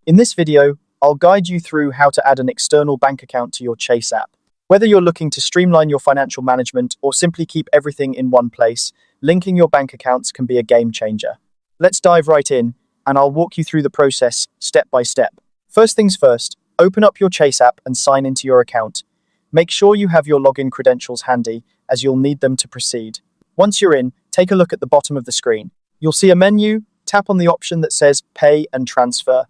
In this video, I'll guide you through how to add an external bank account to your Chase app. Whether you're looking to streamline your financial management or simply keep everything in one place, linking your bank accounts can be a game changer. Let's dive right in, and I'll walk you through the process step by step. First things first, open up your Chase app and sign into your account. Make sure you have your login credentials handy, as you'll need them to proceed. Once you're in, take a look at the bottom of the screen. You'll see a menu. Tap on the option that says Pay and Transfer.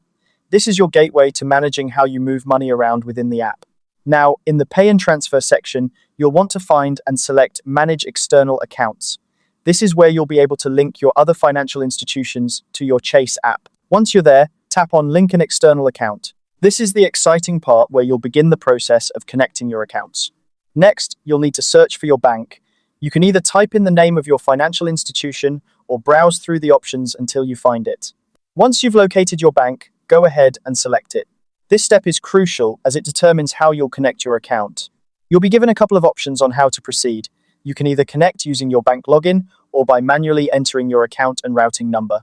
This is your gateway to managing how you move money around within the app. Now, in the Pay and Transfer section, you'll want to find and select Manage External Accounts. This is where you'll be able to link your other financial institutions to your Chase app. Once you're there, tap on Link an External Account. This is the exciting part where you'll begin the process of connecting your accounts. Next, you'll need to search for your bank. You can either type in the name of your financial institution or browse through the options until you find it. Once you've located your bank, go ahead and select it. This step is crucial as it determines how you'll connect your account. You'll be given a couple of options on how to proceed. You can either connect using your bank login or by manually entering your account and routing number.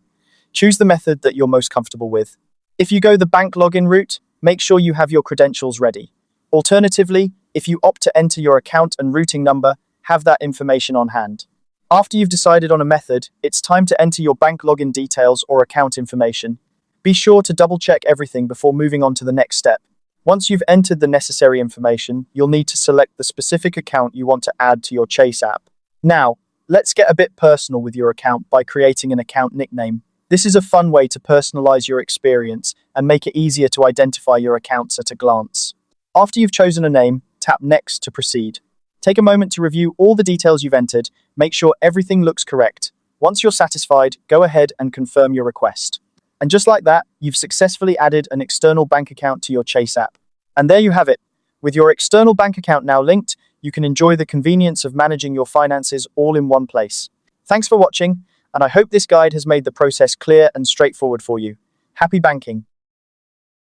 Choose the method that you're most comfortable with. If you go the bank login route, make sure you have your credentials ready. Alternatively, if you opt to enter your account and routing number, have that information on hand. After you've decided on a method, it's time to enter your bank login details or account information. Be sure to double-check everything before moving on to the next step. Once you've entered the necessary information, you'll need to select the specific account you want to add to your Chase app. Now, let's get a bit personal with your account by creating an account nickname. This is a fun way to personalize your experience and make it easier to identify your accounts at a glance. After you've chosen a name, tap Next to proceed. Take a moment to review all the details you've entered. Make sure everything looks correct. Once you're satisfied, go ahead and confirm your request. And just like that, you've successfully added an external bank account to your Chase app. And there you have it. With your external bank account now linked, you can enjoy the convenience of managing your finances all in one place. Thanks for watching, and I hope this guide has made the process clear and straightforward for you. Happy banking!